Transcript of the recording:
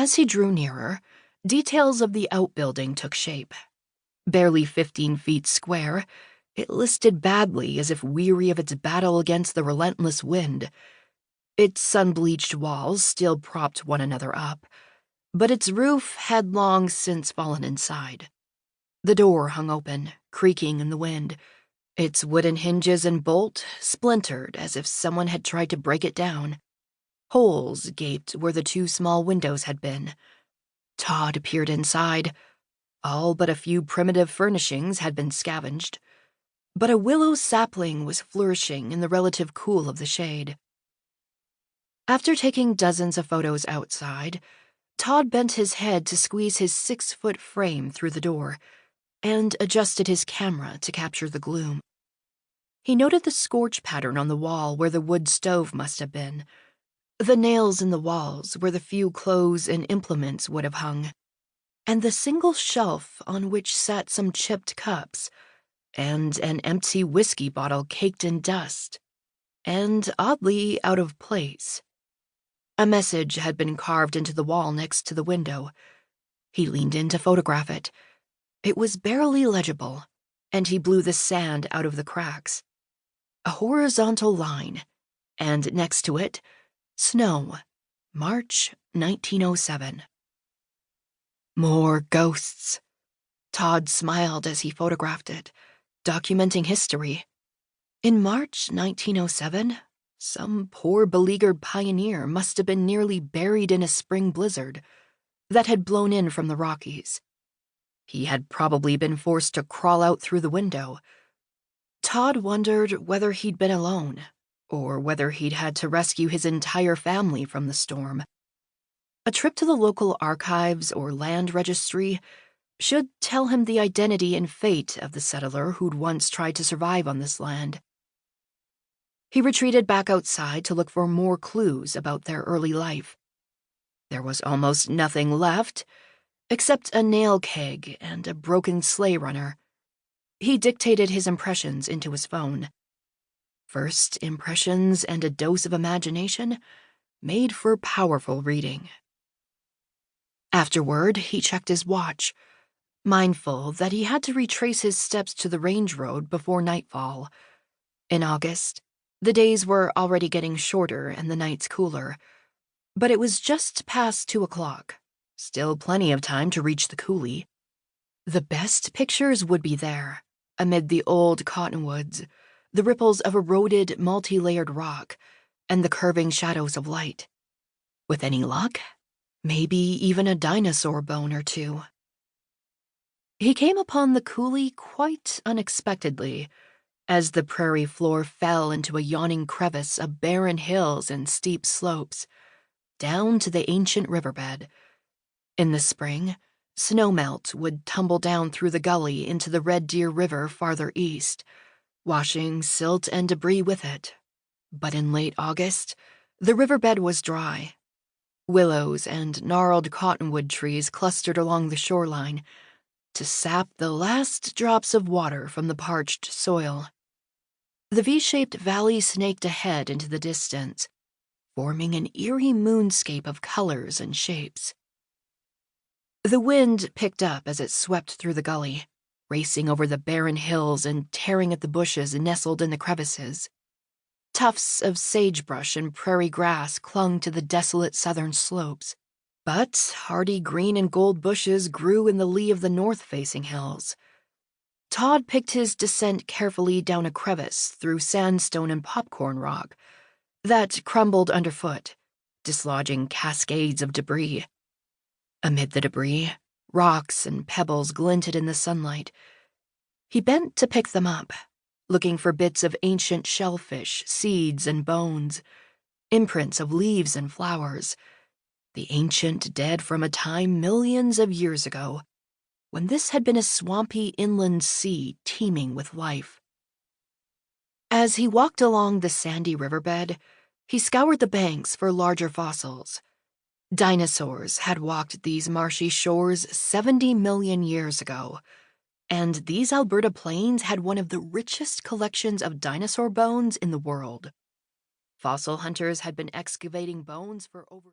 As he drew nearer, details of the outbuilding took shape. Barely 15 feet square, it listed badly as if weary of its battle against the relentless wind. Its sun-bleached walls still propped one another up, but its roof had long since fallen inside. The door hung open, creaking in the wind, its wooden hinges and bolt splintered as if someone had tried to break it down. Holes gaped where the 2 small windows had been. Todd peered inside. All but a few primitive furnishings had been scavenged, but a willow sapling was flourishing in the relative cool of the shade. After taking dozens of photos outside, Todd bent his head to squeeze his 6-foot frame through the door and adjusted his camera to capture the gloom. He noted the scorch pattern on the wall where the wood stove must have been, the nails in the walls where the few clothes and implements would have hung, and the single shelf on which sat some chipped cups and an empty whiskey bottle caked in dust and oddly out of place. A message had been carved into the wall next to the window. He leaned in to photograph it. It was barely legible, and he blew the sand out of the cracks. A horizontal line, and next to it, snow, March 1907. More ghosts. Todd smiled as he photographed it, documenting history. In March 1907, some poor beleaguered pioneer must have been nearly buried in a spring blizzard that had blown in from the Rockies. He had probably been forced to crawl out through the window. Todd wondered whether he'd been alone, or whether he'd had to rescue his entire family from the storm. A trip to the local archives or land registry should tell him the identity and fate of the settler who'd once tried to survive on this land. He retreated back outside to look for more clues about their early life. There was almost nothing left, except a nail keg and a broken sleigh runner. He dictated his impressions into his phone. First impressions and a dose of imagination made for powerful reading. Afterward, he checked his watch, mindful that he had to retrace his steps to the range road before nightfall. In August, the days were already getting shorter and the nights cooler, but it was just past 2 o'clock, still plenty of time to reach the coulee. The best pictures would be there, amid the old cottonwoods, the ripples of eroded, multi-layered rock, and the curving shadows of light. With any luck, maybe even a dinosaur bone or two. He came upon the coulee quite unexpectedly, as the prairie floor fell into a yawning crevice of barren hills and steep slopes, down to the ancient riverbed. In the spring, snowmelt would tumble down through the gully into the Red Deer River farther east, washing silt and debris with it. But in late August, the riverbed was dry. Willows and gnarled cottonwood trees clustered along the shoreline to sap the last drops of water from the parched soil. The V-shaped valley snaked ahead into the distance, forming an eerie moonscape of colors and shapes. The wind picked up as it swept through the gully, racing over the barren hills and tearing at the bushes nestled in the crevices. Tufts of sagebrush and prairie grass clung to the desolate southern slopes, but hardy green and gold bushes grew in the lee of the north-facing hills. Todd picked his descent carefully down a crevice through sandstone and popcorn rock that crumbled underfoot, dislodging cascades of debris. Amid the debris, rocks and pebbles glinted in the sunlight. He bent to pick them up, looking for bits of ancient shellfish, seeds, and bones, imprints of leaves and flowers, the ancient dead from a time millions of years ago, when this had been a swampy inland sea teeming with life. As he walked along the sandy riverbed, he scoured the banks for larger fossils. Dinosaurs had walked these marshy shores 70 million years ago, and these Alberta plains had one of the richest collections of dinosaur bones in the world. Fossil hunters had been excavating bones for over